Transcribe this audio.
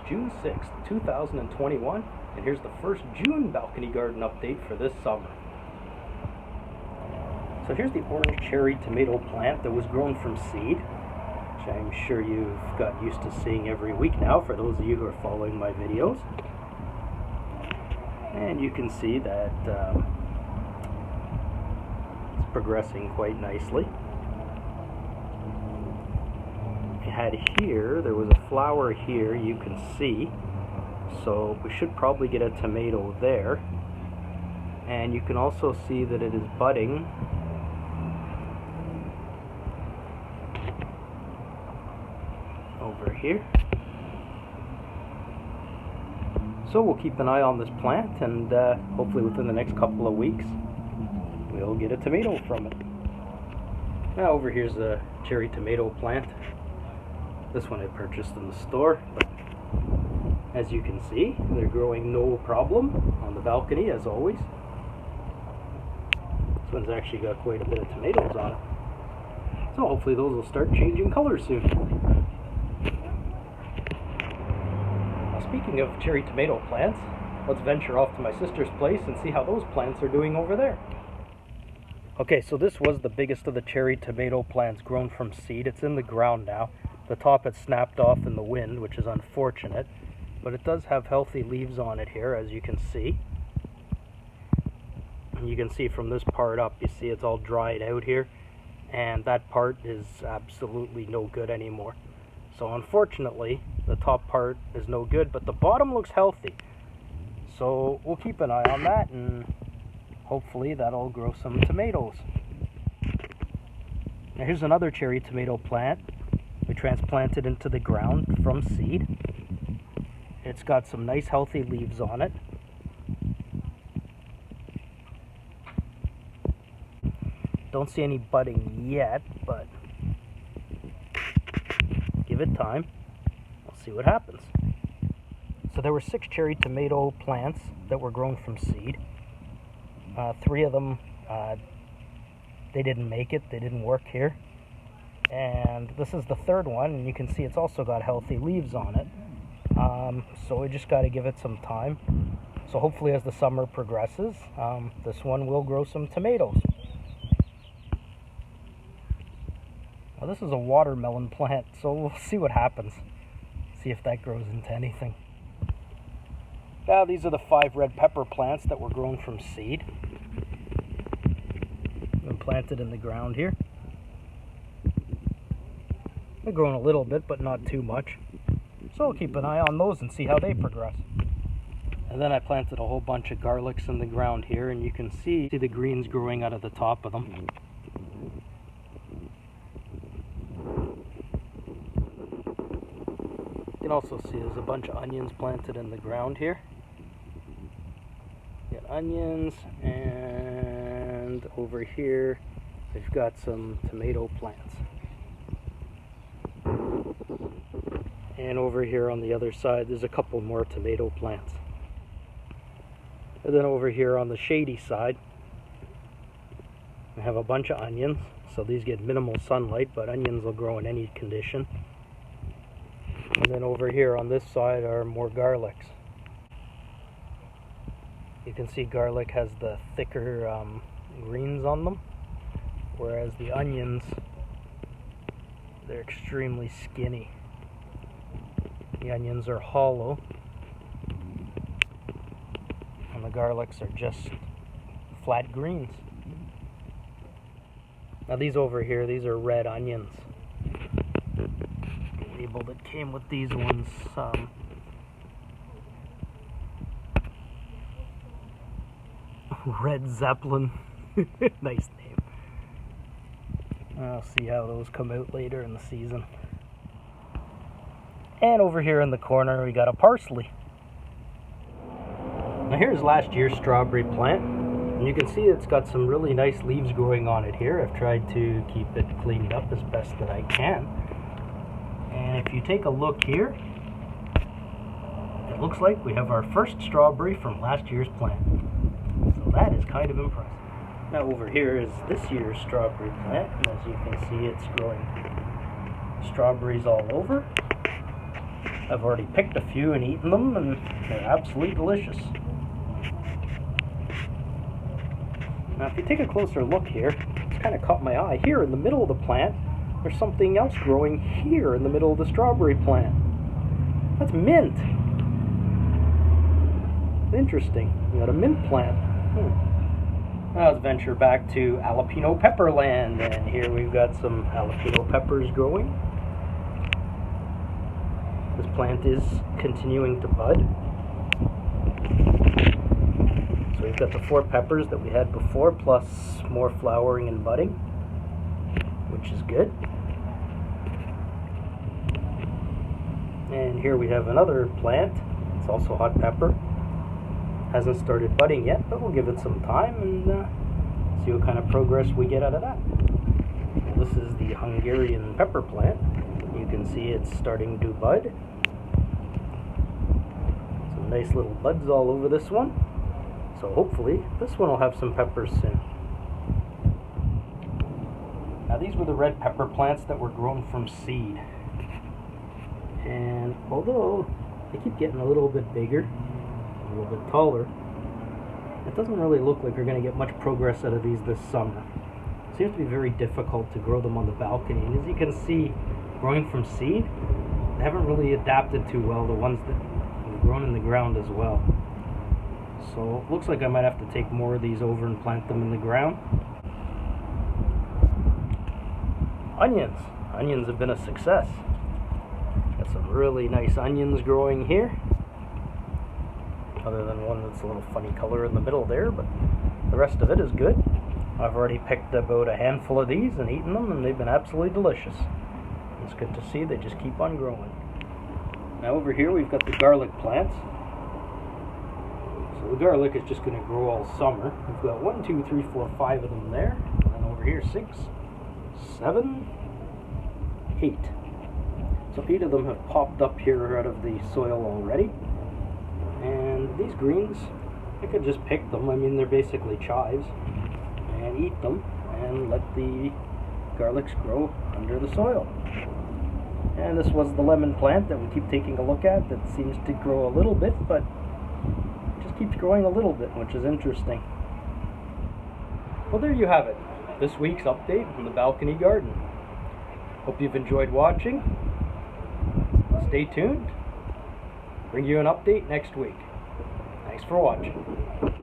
June 6th, 2021, and here's the first June balcony garden update for this summer. So here's the orange cherry tomato plant that was grown from seed, which I'm sure you've got used to seeing every week now for those of you who are following my videos. And you can see that it's progressing quite nicely. There was a flower here, you can see, so we should probably get a tomato there. And you can also see that it is budding over here. So we'll keep an eye on this plant, and hopefully within the next couple of weeks we'll get a tomato from it. Now over here's a cherry tomato plant. This one I purchased in the store, but as you can see, they're growing no problem on the balcony as always. This one's actually got quite a bit of tomatoes on it. So hopefully those will start changing color soon. Now speaking of cherry tomato plants, let's venture off to my sister's place and see how those plants are doing over there. Okay, so this was the biggest of the cherry tomato plants grown from seed. It's in the ground now. The top had snapped off in the wind, which is unfortunate, but it does have healthy leaves on it here, as you can see. And you can see from this part up, you see it's all dried out here, and that part is absolutely no good anymore. So unfortunately, the top part is no good, but the bottom looks healthy. So we'll keep an eye on that, and hopefully that'll grow some tomatoes. Now here's another cherry tomato plant. We transplanted into the ground from seed. It's got some nice healthy leaves on it. Don't see any budding yet, but give it time. We'll see what happens. So there were 6 cherry tomato plants that were grown from seed. 3 of them, they didn't make it. They didn't work here. And this is the 3rd one, and you can see it's also got healthy leaves on it. So we just got to give it some time. So hopefully as the summer progresses, this one will grow some tomatoes. Now this is a watermelon plant, so we'll see what happens. See if that grows into anything. Now these are the 5 red pepper plants that were grown from seed. Been planted in the ground here. They're growing a little bit, but not too much. So we'll keep an eye on those and see how they progress. And then I planted a whole bunch of garlics in the ground here, and you can see the greens growing out of the top of them. You can also see there's a bunch of onions planted in the ground here. Got onions, and over here they've got some tomato plants. And over here on the other side, there's a couple more tomato plants. And then over here on the shady side, I have a bunch of onions. So these get minimal sunlight, but onions will grow in any condition. And then over here on this side are more garlics. You can see garlic has the thicker greens on them, whereas the onions, they're extremely skinny. The onions are hollow, and the garlics are just flat greens. Now these over here, these are red onions. The label that came with these ones, Red Zeppelin. Nice name. I'll see how those come out later in the season. And over here in the corner we got a parsley. Now here's last year's strawberry plant, and you can see it's got some really nice leaves growing on it here. I've tried to keep it cleaned up as best that I can. And if you take a look here, it looks like we have our first strawberry from last year's plant. So that is kind of impressive. Now over here is this year's strawberry plant, and as you can see, it's growing strawberries all over. And I've already picked a few and eaten them, and they're absolutely delicious. Now if you take a closer look here, it's kind of caught my eye. Here in the middle of the plant, there's something else growing here in the middle of the strawberry plant. That's mint. Interesting. We got a mint plant. Now let's venture back to jalapeno pepper land, and here we've got some jalapeno peppers growing. This plant is continuing to bud. So we've got the 4 peppers that we had before, plus more flowering and budding, which is good. And here we have another plant. It's also hot pepper. Hasn't started budding yet, but we'll give it some time and see what kind of progress we get out of that. Well, this is the Hungarian pepper plant. You can see it's starting to bud. Some nice little buds all over this one. So hopefully this one will have some peppers soon. Now these were the red pepper plants that were grown from seed. And although they keep getting a little bit bigger, a little bit taller, it doesn't really look like we're going to get much progress out of these this summer. It seems to be very difficult to grow them on the balcony, and as you can see, growing from seed, they haven't really adapted too well, the ones that have grown in the ground as well. So it looks like I might have to take more of these over and plant them in the ground. Onions. Onions have been a success. Got some really nice onions growing here. Other than one that's a little funny color in the middle there, but the rest of it is good. I've already picked about a handful of these and eaten them, and they've been absolutely delicious. It's good to see they just keep on growing. Now over here we've got the garlic plants. So the garlic is just going to grow all summer. We've got 1, 2, 3, 4, 5 of them there, and then over here 6, 7, 8. So 8 of them have popped up here out of the soil already. And these greens, I could just pick them. I mean, they're basically chives, and eat them and let the garlics grow under the soil. And this was the lemon plant that we keep taking a look at that seems to grow a little bit, but just keeps growing a little bit, which is interesting. Well, there you have it. This week's update from the balcony garden. Hope you've enjoyed watching. Stay tuned. Bring you an update next week. Thanks for watching.